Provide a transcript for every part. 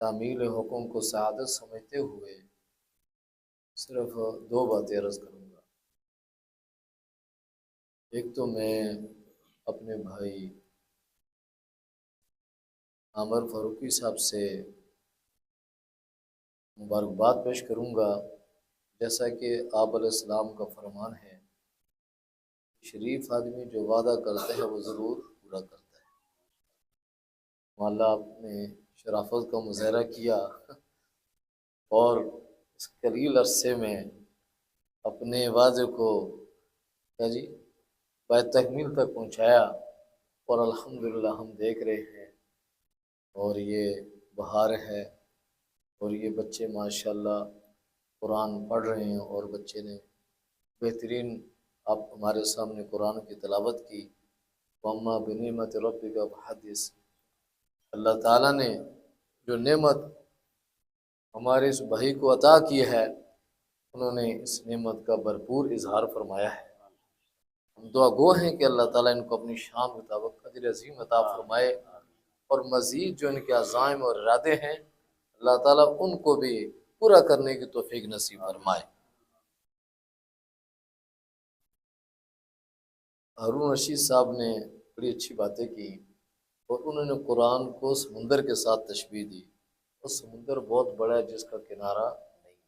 تعمیل حکم کو سعادت سمجھتے ہوئے صرف دو باتیں عرض کروں گا۔ ایک تو میں اپنے بھائی عامر فاروقی صاحب سے مبارکباد پیش کروں گا، جیسا کہ آپ علیہ السلام کا فرمان ہے، شریف آدمی جو وعدہ کرتا ہے وہ ضرور پورا کرتا ہے۔ مالا آپ نے شرافت کا مظاہرہ کیا اور اس قلیل عرصے میں اپنے وعدے کو باید تکمیل تک پہنچایا، اور الحمدللہ ہم دیکھ رہے ہیں اور یہ بہار ہے، اور یہ بچے ماشاءاللہ قرآن پڑھ رہے ہیں، اور بچے نے بہترین آپ ہمارے سامنے قرآن کی تلاوت کی۔ وَأَمَّا بِنِعْمَةِ رَبِّكَ فَحَدِّثْ۔ اللہ تعالیٰ نے جو نعمت ہمارے اس بھائی کو عطا کی ہے، انہوں نے اس نعمت کا بھرپور اظہار فرمایا ہے۔ ہم دعا گو ہیں کہ اللہ تعالیٰ ان کو اپنی شان مطابق اجر عظیم عطا فرمائے، اور مزید جو ان کے عزائم اور ارادے ہیں اللہ تعالیٰ ان کو بھی پورا کرنے کی توفیق نصیب فرمائے۔ ہارون رشید صاحب نے بڑی اچھی باتیں کی، اور انہوں نے قرآن کو سمندر کے ساتھ تشبیہ دی۔ وہ سمندر بہت بڑا ہے جس کا کنارہ نہیں۔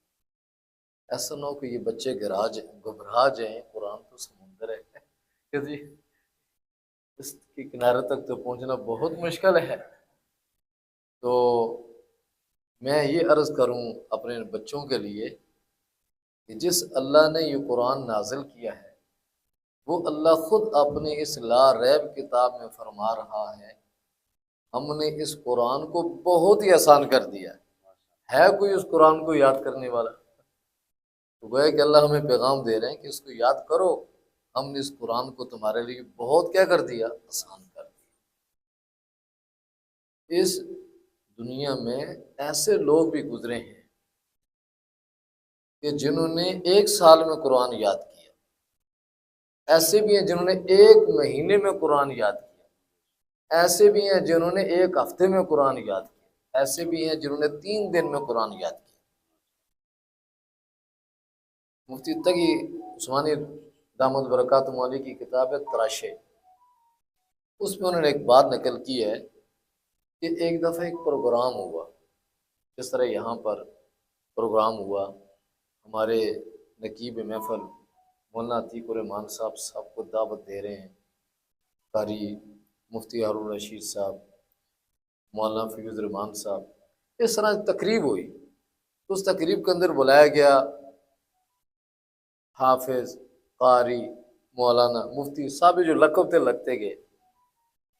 ایسا نہ ہو کہ یہ بچے گھبرا جائیں، قرآن تو سمندر ہے کہ جی اس کے کنارے تک تو پہنچنا بہت مشکل ہے۔ تو میں یہ عرض کروں اپنے بچوں کے لیے کہ جس اللہ نے یہ قرآن نازل کیا ہے، وہ اللہ خود اپنے اس لا ریب کتاب میں فرما رہا ہے، ہم نے اس قرآن کو بہت ہی آسان کر دیا ہے۔ کوئی اس قرآن کو یاد کرنے والا؟ تو گویا کہ اللہ ہمیں پیغام دے رہے ہیں کہ اس کو یاد کرو، ہم نے اس قرآن کو تمہارے لیے بہت کیا کر دیا، آسان کر دیا۔ اس دنیا میں ایسے لوگ بھی گزرے ہیں کہ جنہوں نے ایک سال میں قرآن یاد کیا، ایسے بھی ہیں جنہوں نے ایک مہینے میں قرآن یاد کیا، ایسے بھی ہیں جنہوں نے ایک ہفتے میں قرآن یاد کیا، ایسے بھی ہیں جنہوں نے 3 دن میں قرآن یاد کیا۔ مفتی تقی عثمانی دامت برکاتہ علیہ کی کتاب ہے تراشے، اس میں انہوں نے ایک بات نقل کی ہے کہ ایک دفعہ ایک پروگرام ہوا، جس طرح یہاں پر پروگرام ہوا، ہمارے نقیب محفل مولانا عتیق الرحمان صاحب کو دعوت دے رہے ہیں، قاری مفتی ہارون رشید صاحب، مولانا فیض الرحمان صاحب، اس طرح تقریب ہوئی۔ اس تقریب کے اندر بلایا گیا حافظ، قاری، مولانا، مفتی صاحب جو لقب تھے لگتے گئے۔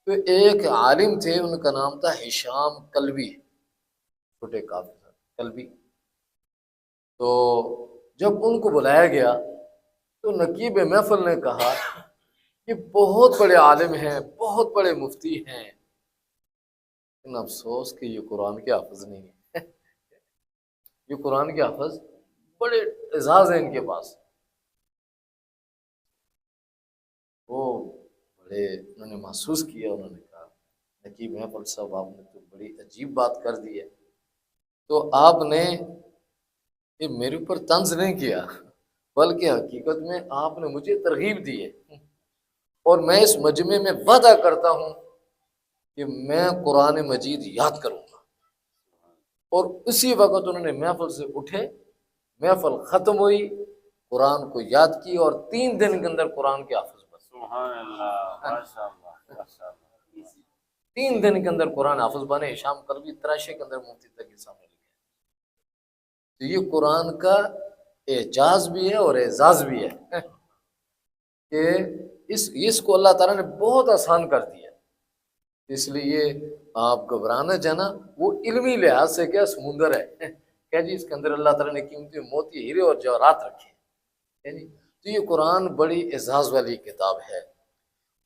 تو ایک عالم تھے، ان کا نام تھا ہشام کلبی، چھوٹے کافی کلبی۔ تو جب ان کو بلایا گیا تو نقیب محفل نے کہا کہ بہت بڑے عالم ہیں، بہت بڑے مفتی ہیں، لیکن افسوس کہ یہ قرآن کے حافظ نہیں ہے۔ یہ قرآن کے حافظ بڑے اعزاز ہیں ان کے پاس۔ وہ بڑے انہوں نے محسوس کیا، انہوں نے کہا نقیب محفل صاحب آپ نے تو بڑی عجیب بات کر دی ہے، تو آپ نے یہ میرے اوپر طنز نہیں کیا، بلکہ حقیقت میں آپ نے مجھے ترغیب دی ہے، اور میں اس مجمع میں وعدہ کرتا ہوں کہ میں قرآن مجید یاد کروں گا۔ اور اسی وقت انہوں نے محفل سے اٹھے، محفل ختم ہوئی، قرآن کو یاد کی، اور 3 دن کے اندر قرآن کے حافظ بن۔ سبحان اللہ، ماشاءاللہ، ماشاءاللہ۔ 3 دن کے اندر قرآن حافظ بنے۔ شام قلبی تراشے کے اندر مفتی تقی سامنے لکھے۔ تو یہ قرآن کا اعجاز بھی ہے اور اعزاز بھی ہے کہ اس کو اللہ تعالیٰ نے بہت آسان کر دیا، اس لیے آپ گھبرانا جانا، وہ علمی لحاظ سے کیا سمندر ہے کہ جی اس کے اندر اللہ تعالیٰ نے قیمتی موتی، ہیرے اور جواہرات رکھے ہیں جی۔ تو یہ قرآن بڑی اعزاز والی کتاب ہے،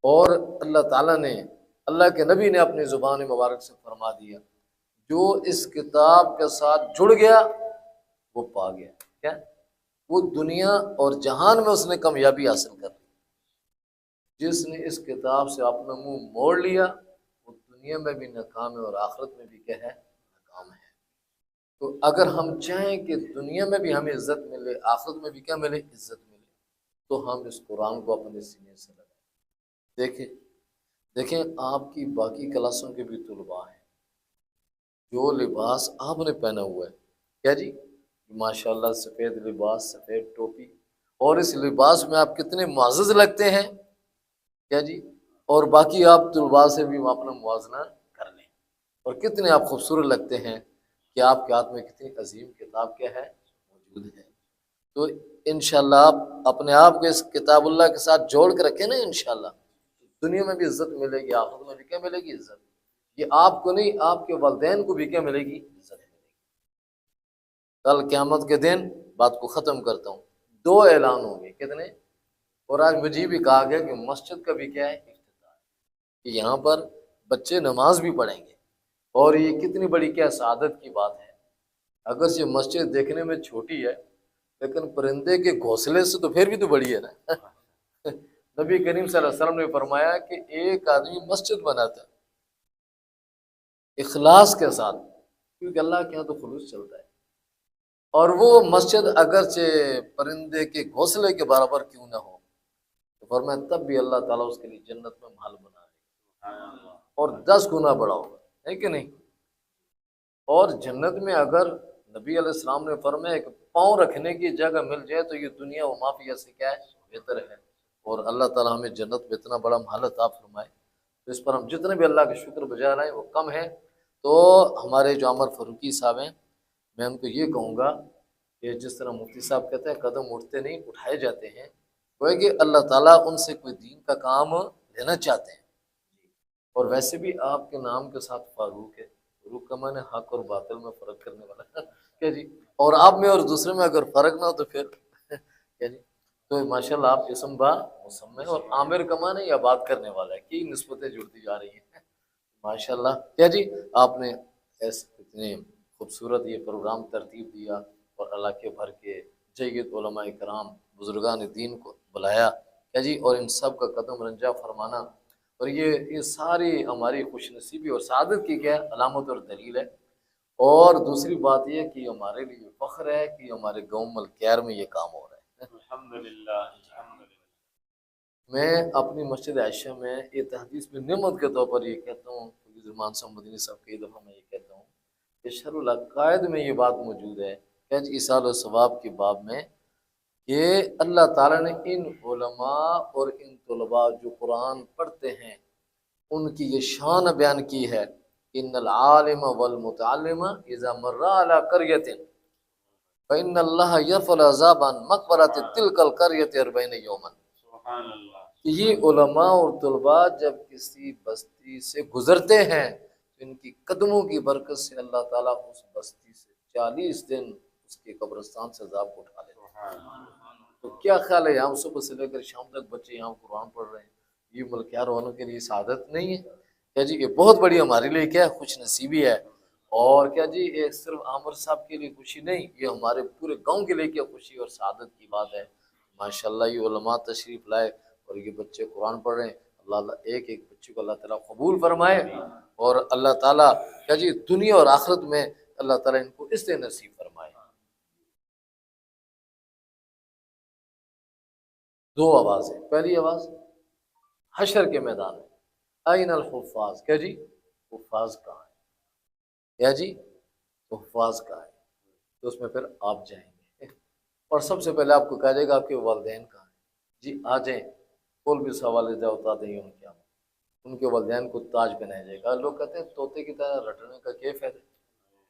اور اللہ تعالیٰ نے، اللہ کے نبی نے اپنی زبان مبارک سے فرما دیا، جو اس کتاب کے ساتھ جڑ گیا وہ پا گیا، کیا وہ دنیا اور جہان میں اس نے کامیابی حاصل کر لی۔ جس نے اس کتاب سے اپنا منہ موڑ لیا وہ دنیا میں بھی ناکام ہے اور آخرت میں بھی کیا ہے، ناکام ہے۔ تو اگر ہم چاہیں کہ دنیا میں بھی ہمیں عزت ملے، آخرت میں بھی کیا ملے، عزت ملے، تو ہم اس قرآن کو اپنے سینے سے لگائیں۔ دیکھیں آپ کی باقی کلاسوں کے بھی طلباء ہیں، جو لباس آپ نے پہنا ہوا ہے، کیا جی، ماشاءاللہ سفید لباس، سفید ٹوپی، اور اس لباس میں آپ کتنے معزز لگتے ہیں، کیا جی، اور باقی آپ طلباء سے بھی اپنا موازنہ کر لیں، اور کتنے آپ خوبصورت لگتے ہیں کہ آپ کے ہاتھ میں کتنی عظیم کتاب کیا ہے، موجود ہے۔ تو انشاءاللہ آپ اپنے آپ کو اس کتاب اللہ کے ساتھ جوڑ کے رکھیں نا، انشاءاللہ دنیا میں بھی عزت ملے گی، آخرت میں بھی کیا ملے گی، عزت۔ یہ آپ کو نہیں، آپ کے والدین کو بھی کیا ملے گی، عزت ملے گی۔ کل قیامت کے دن بات کو ختم کرتا ہوں، دو اعلان ہوں گے، کتنے؟ اور آج مجھے بھی کہا گیا کہ مسجد کا بھی کیا ہے، افتتاح ہے، کہ یہاں پر بچے نماز بھی پڑھیں گے، اور یہ کتنی بڑی کیا سعادت کی بات ہے۔ اگر یہ مسجد دیکھنے میں چھوٹی ہے، لیکن پرندے کے گھونسلے سے تو پھر بھی تو بڑی ہے نا۔ نبی کریم صلی اللہ علیہ وسلم نے فرمایا کہ ایک آدمی مسجد بناتا ہے اخلاص کے ساتھ، کیونکہ اللہ کے یہاں تو خلوص چلتا ہے، اور وہ مسجد اگرچہ پرندے کے گھونسلے کے برابر کیوں نہ ہو، تو فرمایا تب بھی اللہ تعالیٰ اس کے لیے جنت میں محل بنا دے، اور 10 گنا بڑا ہوگا، ہے کہ نہیں؟ اور جنت میں اگر نبی علیہ السلام نے فرمایا ایک پاؤں رکھنے کی جگہ مل جائے تو یہ دنیا و مافیہ سے کیا ہے، بہتر ہے۔ اور اللہ تعالیٰ ہمیں جنت میں اتنا بڑا محل عطا فرمائے، تو اس پر ہم جتنے بھی اللہ کے شکر بجا رہے ہیں وہ کم ہے۔ تو ہمارے جو عمر فاروقی صاحب ہیں، میں ان کو یہ کہوں گا کہ جس طرح مفتی صاحب کہتے ہیں قدم اٹھتے نہیں اٹھائے جاتے ہیں، وہ ہے کہ اللہ تعالیٰ ان سے کوئی دین کا کام لینا چاہتے ہیں۔ اور ویسے بھی آپ کے نام کے ساتھ فاروق ہے، فاروق کا معنی حق اور باطل میں فرق کرنے والا کیا جی، اور آپ میں اور دوسرے میں اگر فرق نہ ہو تو پھر کیا جی، تو ماشاءاللہ آپ اسم با مسمى، اور عامر کا معنی یا بات کرنے والا ہے، کی نسبتیں جڑتی جا رہی ہیں ماشاءاللہ۔ کیا جی، آپ نے ایسے اتنے خوبصورت یہ پروگرام ترتیب دیا، اور علاقے بھر کے جید علماء کرام بزرگان دین کو بلایا، کیا جی، اور ان سب کا قدم رنجا فرمانا، اور یہ ساری ہماری خوش نصیبی اور سعادت کی کیا علامت اور دلیل ہے۔ اور دوسری بات یہ کہ ہمارے لیے فخر ہے کہ ہمارے گاؤں ملکیار میں یہ کام ہو رہا ہے، الحمدللہ۔ میں اپنی مسجد عائشہ میں یہ تحدیث میں نعمت کے طور پر یہ کہتا ہوں، زمان صاحب مدنی صاحب کئی دفعہ میں یہ کہتا ہوں کہ شرح العقائد میں یہ بات موجود ہے کہ ایصال و ثواب کے باب میں، کہ اللہ تعالیٰ نے ان علماء اور ان طلباء جو قرآن پڑھتے ہیں ان کی یہ شان بیان کی ہے، ان العالم والمتعلم اذا مر على قرية فإن الله يرفع العذاب عن مقبرة تلك القرية 40 يوما۔ کہ یہ علماء اور طلباء جب کسی بستی سے گزرتے ہیں تو ان کی قدموں کی برکت سے اللہ تعالیٰ اس بستی سے 40 دن اس کے قبرستان سے عذاب کو اٹھا لیتے ہیں۔ تو کیا خیال ہے، یہاں صبح سے لے کر شام تک بچے یہاں قرآن پڑھ رہے ہیں، یہ ملکیار والوں کے لیے سعادت نہیں ہے کیا جی؟ یہ بہت بڑی ہمارے لیے کیا خوش نصیبی ہے، اور کیا جی یہ صرف عامر صاحب کے لیے خوشی نہیں، یہ ہمارے پورے گاؤں کے لیے کیا خوشی اور سعادت کی بات ہے۔ ماشاءاللہ یہ علماء تشریف لائے اور یہ بچے قرآن پڑھ رہے ہیں، اللہ ایک ایک بچے کو اللہ تعالیٰ قبول فرمائے، اور اللہ تعالیٰ کیا جی دنیا اور آخرت میں اللہ تعالیٰ ان کو اس سے نصیب فرمائے۔ دو آوازیں، پہلی آواز حشر کے میدان میں، این الحفاظ، کیا جی، حفاظ کہاں ہے، کیا جی، حفاظ کہاں ہے، تو اس میں پھر آپ جائیں گے، اور سب سے پہلے آپ کو کہا جائے گا آپ کے والدین کہاں ہیں، جی آ جائیں، کول بھی سوال ہوتا دیں ان کے، ان کے والدین کو تاج پہنایا جائے گا۔ لوگ کہتے ہیں طوطے کی طرح رٹنے کا کیا فائدہ،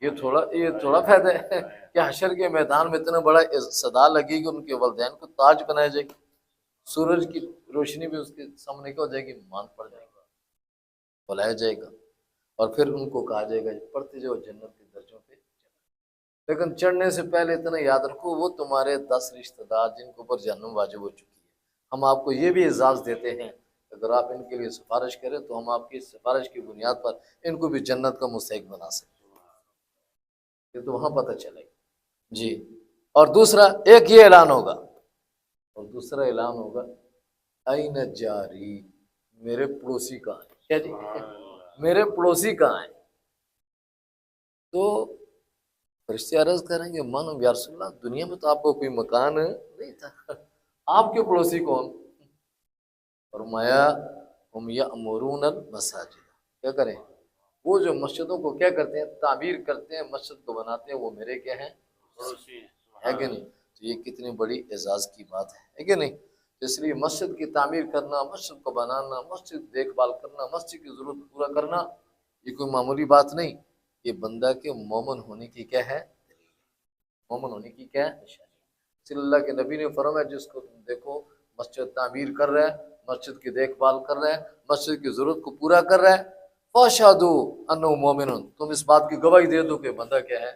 یہ تھوڑا فائدہ ہے کہ حشر کے میدان میں اتنا بڑا صدا لگے گی، ان کے والدین کو تاج بنایا جائے گا، سورج کی روشنی بھی اس کے سامنے کیا ہو جائے گی، مان پڑ جائے گا، بلایا جائے گا، اور پھر ان کو کہا جائے گا پڑھتے جو جنت کے درجوں پہ، لیکن چڑھنے سے پہلے اتنا یاد رکھو وہ تمہارے 10 رشتہ دار جن کے اوپر جہنم واجب ہو چکی ہے، ہم آپ کو یہ بھی اعزاز دیتے ہیں اگر آپ ان کے لیے سفارش کریں تو ہم آپ کی سفارش کی بنیاد پر ان کو بھی جنت کا مستحق بنا سکتے ہیں، یہ تو وہاں پتہ چلے گا جی۔ اور دوسرا ایک یہ اعلان ہوگا، اور دوسرا اعلان ہوگا این جاری، میرے پڑوسی کہاں ہیں، کیا جی، میرے پڑوسی کہاں ہیں، تو فرشتے عرض کریں گے من یا رسول اللہ، دنیا میں تو آپ کو کوئی مکان نہیں تھا، آپ کے پڑوسی کون؟ فرمایا ہم یأمرون المساجد، کیا کریں؟ وہ جو مسجدوں کو کیا کرتے ہیں؟ تعمیر کرتے ہیں، مسجد کو بناتے ہیں، وہ میرے کیا ہیں؟ ہے کہ نہیں؟ تو یہ کتنی بڑی اعزاز کی بات ہے کہ نہیں؟ اس لیے مسجد کی تعمیر کرنا، مسجد کو بنانا، مسجد دیکھ بھال کرنا، مسجد کی ضرورت پورا کرنا، یہ کوئی معمولی بات نہیں، یہ بندہ کے مومن ہونے کی کیا ہے؟ مومن ہونے کی کیا ہے؟ اسی لیے اللہ کے نبی نے فرمایا جس کو تم دیکھو مسجد تعمیر کر رہا ہے، مسجد کی دیکھ بھال کر رہا ہے، مسجد کی ضرورت کو پورا کر رہا ہے، فاشہدوا انہ مومن، تم اس بات کی گواہی دے دو کہ بندہ کیا ہے؟